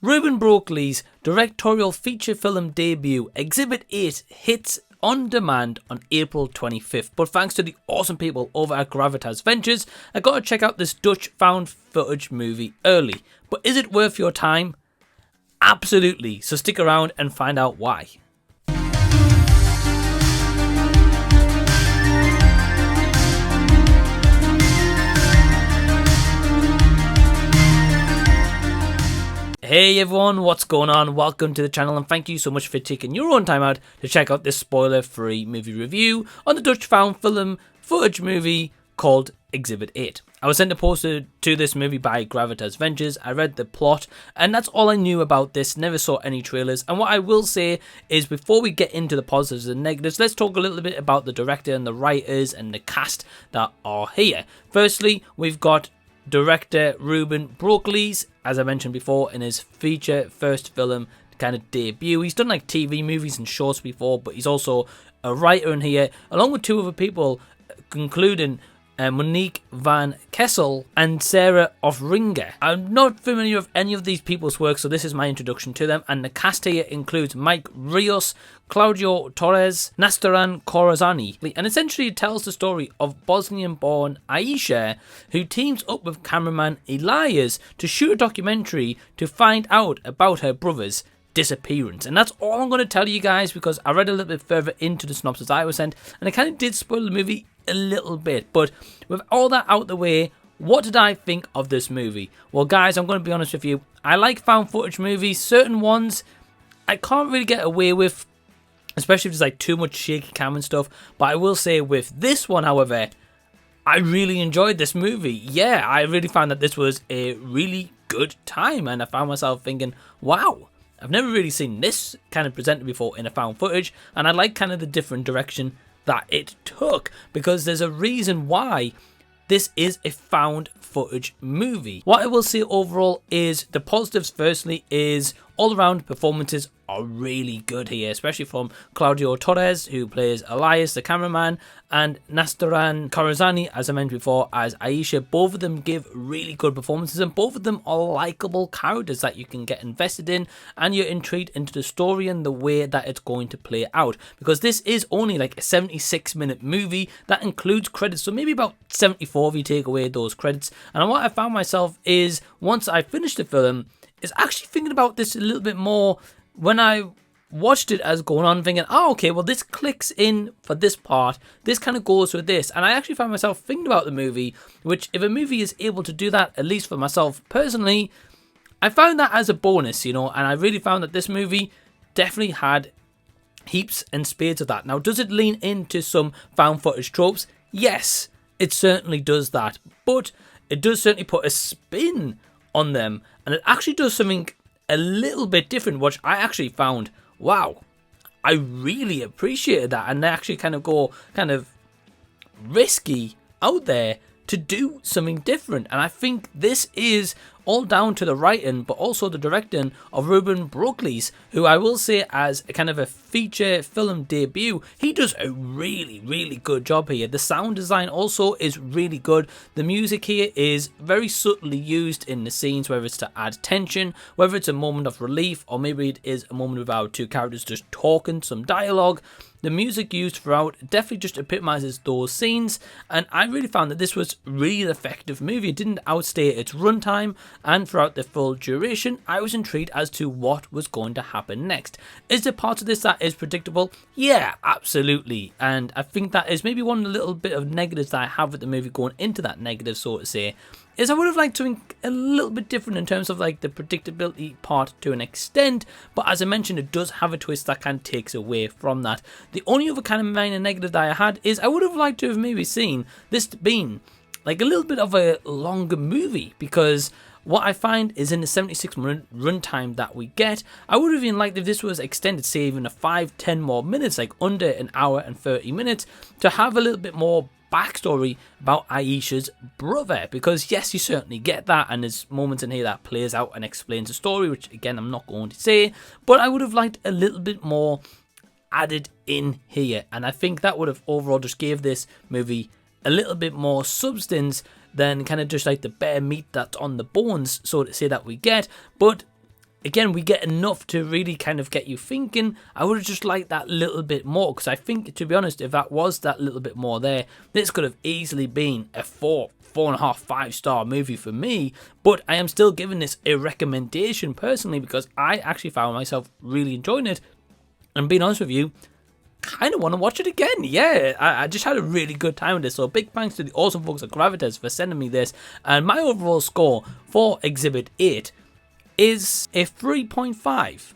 Ruben Broekhuis' directorial feature film debut, Exhibit 8, hits on demand on April 25th. But thanks to the awesome people over at Gravitas Ventures, I got to check out this Dutch found footage movie early. But is it worth your time? Absolutely. So stick around and find out why. Hey everyone, what's going on? Welcome to the channel and thank you so much for taking your own time out to check out this spoiler-free movie review on the Dutch found film footage movie called Exhibit 8. I was sent a poster to this movie by Gravitas Ventures. I read the plot and that's all I knew about this, never saw any trailers. And what I will say is, before we get into the positives and negatives, let's talk a little bit about the director and the writers and the cast that are here. Firstly, we've got director Ruben Broekhuis, as I mentioned before, in his feature first film kind of debut. He's done like TV movies and shorts before, but he's also a writer in here, along with two other people, including Monique van Kessel and Sarah Offringa. I'm not familiar with any of these people's work, so this is my introduction to them. And the cast here includes Mike Rios, Claudio Torres, Nastaran Corazani, and essentially it tells the story of Bosnian-born Aisha, who teams up with cameraman Elias to shoot a documentary to find out about her brother's disappearance. And that's all I'm going to tell you guys, because I read a little bit further into the synopsis I was sent, and it kind of did spoil the movie a little bit. But with all that out the way, what did I think of this movie? Well guys, I'm going to be honest with you, I like found footage movies. Certain ones I can't really get away with, especially if there's like too much shaky cam and stuff. But I will say with this one, however, I really enjoyed this movie. Yeah, I really found that this was a really good time, and I found myself thinking, wow, I've never really seen this kind of presented before in a found footage, and I like kind of the different direction that it took, because there's a reason why this is a found footage movie. What I will say overall is the positives. Firstly is all around performances are really good here, especially from Claudio Torres, who plays Elias the cameraman, and Nastaran Corazani, as I mentioned before, as Aisha. Both of them give really good performances, and both of them are likable characters that you can get invested in, and you're intrigued into the story and the way that it's going to play out, because this is only like a 76-minute movie that includes credits, so maybe about 74 if you take away those credits. And what I found myself is, once I finished the film, is actually thinking about this a little bit more when I watched it as going on, thinking, oh, okay, well, this clicks in for this part, this kind of goes with this. And I actually found myself thinking about the movie, which if a movie is able to do that, at least for myself personally, I found that as a bonus, you know, and I really found that this movie definitely had heaps and spades of that. Now, does it lean into some found footage tropes? Yes, it certainly does that, but it does certainly put a spin on them, and it actually does something a little bit different, which I actually found, wow, I really appreciated that. And they actually kind of go kind of risky out there to do something different, and I think this is all down to the writing, but also the directing of Ruben Broekhuis, who I will say, as a kind of a feature film debut, he does a really good job here. The sound design also is really good. The music here is very subtly used in the scenes, whether it's to add tension, whether it's a moment of relief, or maybe it is a moment with our two characters just talking some dialogue. The music used throughout definitely just epitomizes those scenes, and I really found that this was really an effective movie. It didn't outstay its runtime, and throughout the full duration, I was intrigued as to what was going to happen next. Is there parts of this that is predictable? Yeah, absolutely, and I think that is maybe one little bit of negatives that I have with the movie, going into that negative, so to say, is I would have liked something a little bit different in terms of like the predictability part to an extent, but as I mentioned, it does have a twist that kind of takes away from that. The only other kind of minor negative that I had is I would have liked to have maybe seen this being like a little bit of a longer movie, because what I find is in the 76-minute runtime that we get, I would have even liked if this was extended, say even a 5-10 more minutes, like under an hour and 30 minutes, to have a little bit more backstory about Aisha's brother, because yes, you certainly get that, and there's moments in here that plays out and explains the story, which again I'm not going to say, but I would have liked a little bit more added in here, and I think that would have overall just gave this movie a little bit more substance than kind of just like the bare meat that's on the bones, so to say, that we get. But again, we get enough to really kind of get you thinking. I would have just liked that little bit more, because I think, to be honest, if that was that little bit more there, this could have easily been a 4.5, 5-star movie for me. But I am still giving this a recommendation personally, because I actually found myself really enjoying it. And being honest with you, kind of want to watch it again. Yeah, I just had a really good time with this. So big thanks to the awesome folks at Gravitas for sending me this. And my overall score for Exhibit 8 is a 3.5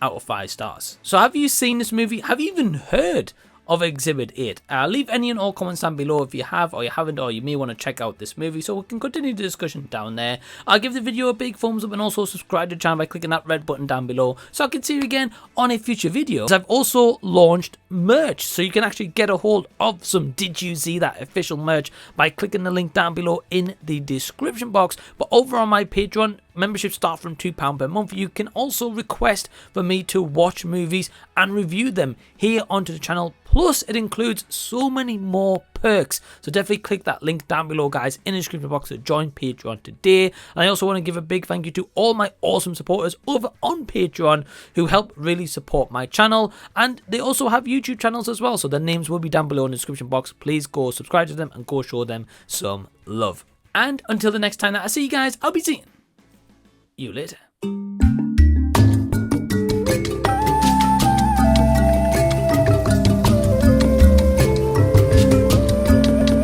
out of 5 stars. So have you seen this movie? Have you even heard of Exhibit 8? Leave any and all comments down below if you have or you haven't, or you may want to check out this movie, so we can continue the discussion down there. I'll give the video a big thumbs up and also subscribe to the channel by clicking that red button down below so I can see you again on a future video. I've also launched merch, so you can actually get a hold of some Did You See That official merch by clicking the link down below in the description box. But over on my Patreon, memberships start from £2 per month. You can also request for me to watch movies and review them here onto the channel. Plus, it includes so many more perks. So definitely click that link down below, guys, in the description box to join Patreon today. And I also want to give a big thank you to all my awesome supporters over on Patreon who help really support my channel. And they also have YouTube channels as well, so their names will be down below in the description box. Please go subscribe to them and go show them some love. And until the next time that I see you guys, I'll be seeing you later.